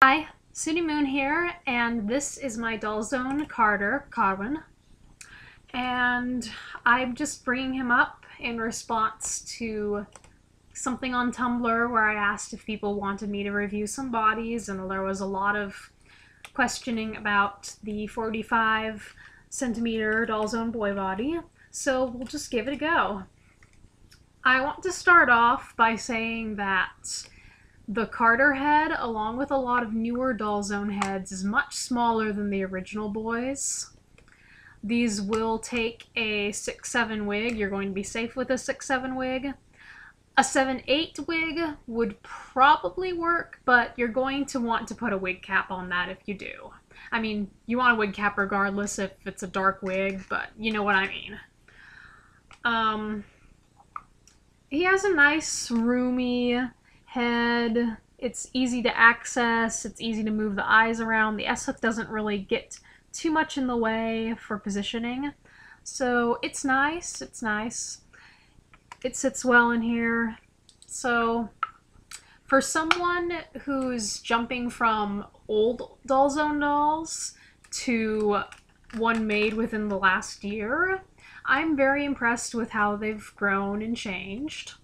Hi, Suni Moon here, and this is my Dollzone Carter, Carwin, and I'm just bringing him up in response to something on Tumblr where I asked if people wanted me to review some bodies, and there was a lot of questioning about the 45 centimeter Dollzone boy body, so we'll just give it a go. I want to start off by saying that the Carter head, along with a lot of newer Dollzone heads, is much smaller than the original boys. These will take a 6'7" wig. You're going to be safe with a 6'7" wig. A 7'8" wig would probably work, but you're going to want to put a wig cap on that if you do. I mean, you want a wig cap regardless if it's a dark wig, but you know what I mean. He has a nice, roomy head. It's easy to access, it's easy to move the eyes around. The S-hook doesn't really get too much in the way for positioning. So it's nice, it's nice. It sits well in here. So for someone who's jumping from old Dollzone dolls to one made within the last year, I'm very impressed with how they've grown and changed.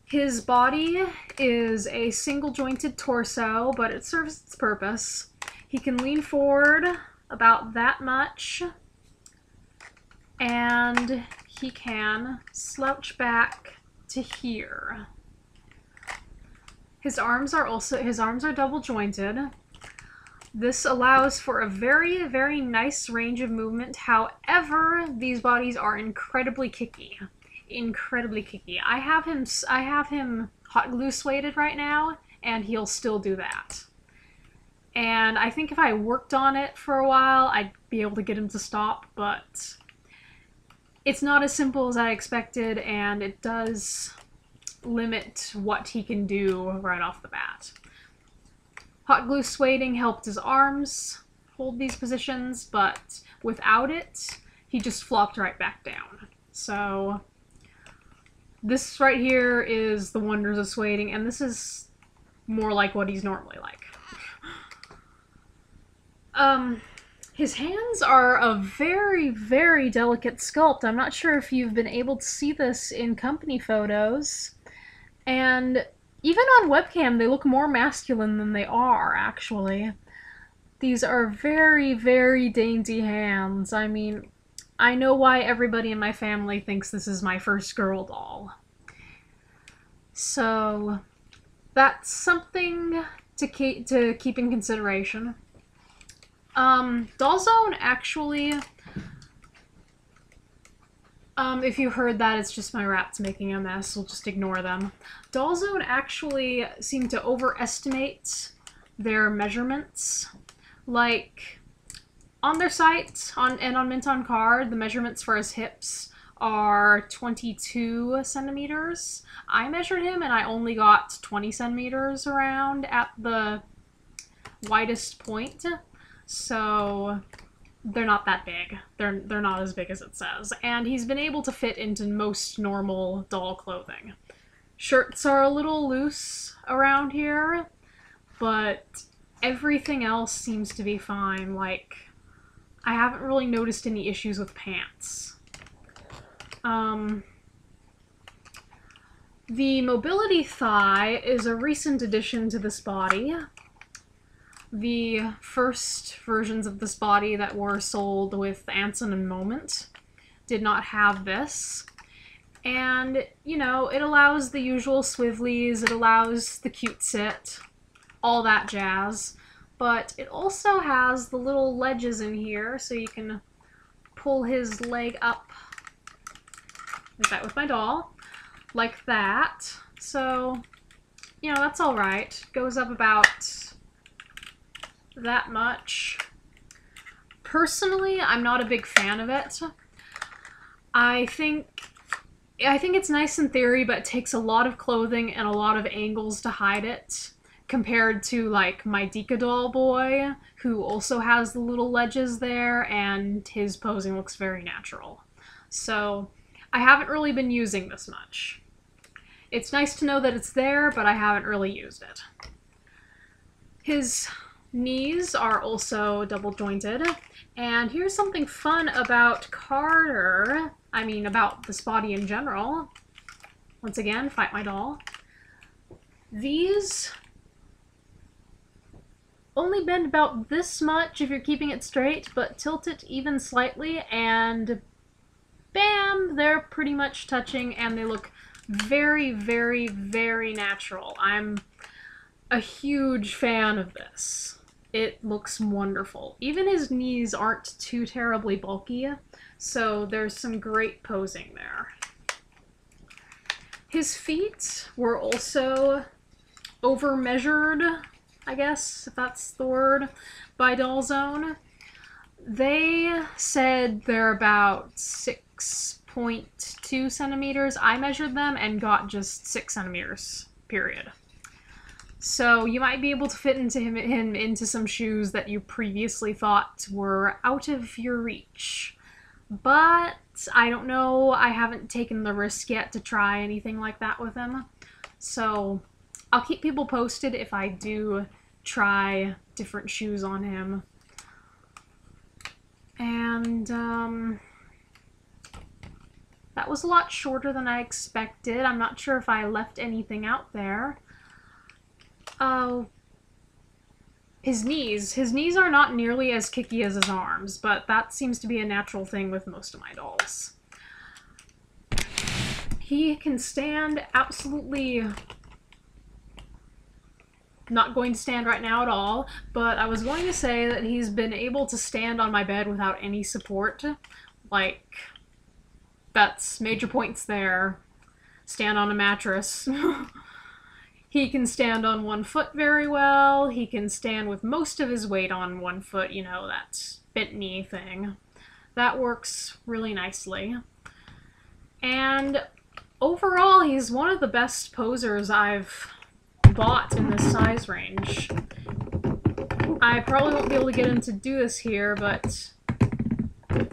His body is a single-jointed torso, but it serves its purpose. He can lean forward about that much, and he can slouch back to here. His arms are double-jointed. This allows for a very, very nice range of movement. However, these bodies are incredibly kicky. Incredibly kicky. I have him hot glue sueded right now, and he'll still do that. And I think if I worked on it for a while, I'd be able to get him to stop, but it's not as simple as I expected, and it does limit what he can do right off the bat. Hot glue sueding helped his arms hold these positions, but without it, he just flopped right back down. So this right here is the wonders of sueding, and this is more like what he's normally like. His hands are a very, very delicate sculpt. I'm not sure if you've been able to see this in company photos, and even on webcam they look more masculine than they are, actually. These are very, very dainty hands. I mean, I know why everybody in my family thinks this is my first girl doll. So that's something to keep in consideration. Dollzone actually, if you heard that, it's just my rats making a mess. We'll just ignore them. Dollzone actually seem to overestimate their measurements. Like, on their site, on Mint on Card, the measurements for his hips are 22 centimeters. I measured him and I only got 20 centimeters around at the widest point. So they're not that big. They're not as big as it says. And he's been able to fit into most normal doll clothing. Shirts are a little loose around here, but everything else seems to be fine. Like, I haven't really noticed any issues with pants. The mobility thigh is a recent addition to this body. The first versions of this body that were sold with Anson and Moment did not have this. And, you know, it allows the usual swivelies, it allows the cute sit, all that jazz. But it also has the little ledges in here, so you can pull his leg up like that with my doll, like that. So, you know, that's alright. Goes up about that much. Personally, I'm not a big fan of it. I think it's nice in theory, but it takes a lot of clothing and a lot of angles to hide it, compared to, like, my Dika doll boy, who also has the little ledges there, and his posing looks very natural. So I haven't really been using this much. It's nice to know that it's there, but I haven't really used it. His knees are also double jointed. And here's something fun about Carter. I mean, about this body in general. Once again, fight my doll. These only bend about this much if you're keeping it straight, but tilt it even slightly and bam, they're pretty much touching and they look very, very, very natural. I'm a huge fan of this. It looks wonderful. Even his knees aren't too terribly bulky, so there's some great posing there. His feet were also over-measured, I guess, if that's the word, by Dollzone. They said they're about 6.2 centimeters. I measured them and got just 6 centimeters, period. So you might be able to fit him into some shoes that you previously thought were out of your reach. But I don't know, I haven't taken the risk yet to try anything like that with him. So I'll keep people posted if I do try different shoes on him. And that was a lot shorter than I expected. I'm not sure if I left anything out there. His knees are not nearly as kicky as his arms, but that seems to be a natural thing with most of my dolls. He can stand absolutely... Not going to stand right now at all, but I was going to say that he's been able to stand on my bed without any support. Like, that's major points there. Stand on a mattress. He can stand on one foot very well. He can stand with most of his weight on one foot, you know, that bent knee thing. That works really nicely. And overall, he's one of the best posers I've bought in this size range. I probably won't be able to get him to do this here, but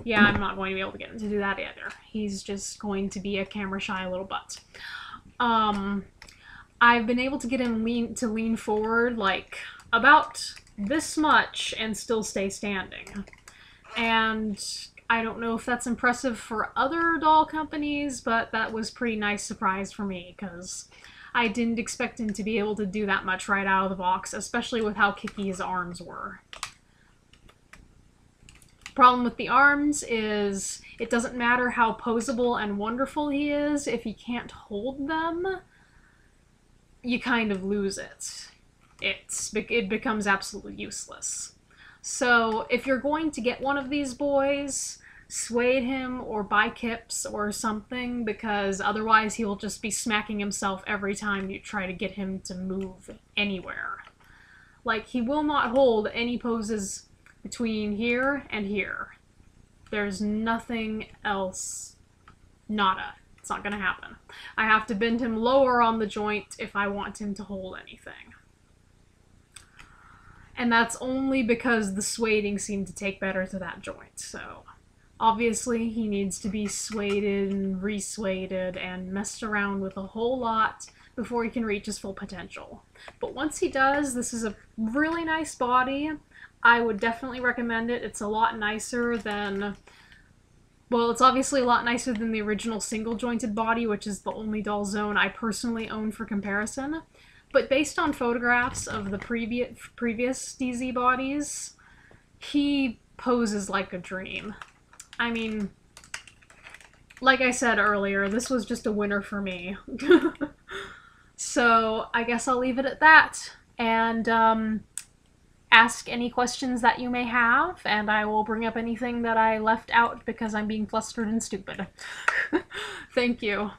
yeah, I'm not going to be able to get him to do that either. He's just going to be a camera-shy little butt. I've been able to get him to lean forward like about this much and still stay standing. And I don't know if that's impressive for other doll companies, but that was a pretty nice surprise for me because I didn't expect him to be able to do that much right out of the box, especially with how kicky his arms were. Problem with the arms is it doesn't matter how posable and wonderful he is, if he can't hold them, you kind of lose it. It becomes absolutely useless. So if you're going to get one of these boys, suede him or buy kips or something, because otherwise he will just be smacking himself every time you try to get him to move anywhere. Like, he will not hold any poses between here and here. There's nothing else. Nada. It's not gonna happen. I have to bend him lower on the joint if I want him to hold anything. And that's only because the sueding seemed to take better to that joint, so obviously he needs to be sueded and re-sueded and messed around with a whole lot before he can reach his full potential. But once he does, this is a really nice body. I would definitely recommend it. It's a lot nicer than... Well, it's obviously a lot nicer than the original single-jointed body, which is the only Dollzone I personally own for comparison. But based on photographs of the previous DZ bodies, he poses like a dream. I mean, like I said earlier, this was just a winner for me. So I guess I'll leave it at that. And ask any questions that you may have, and I will bring up anything that I left out because I'm being flustered and stupid. Thank you.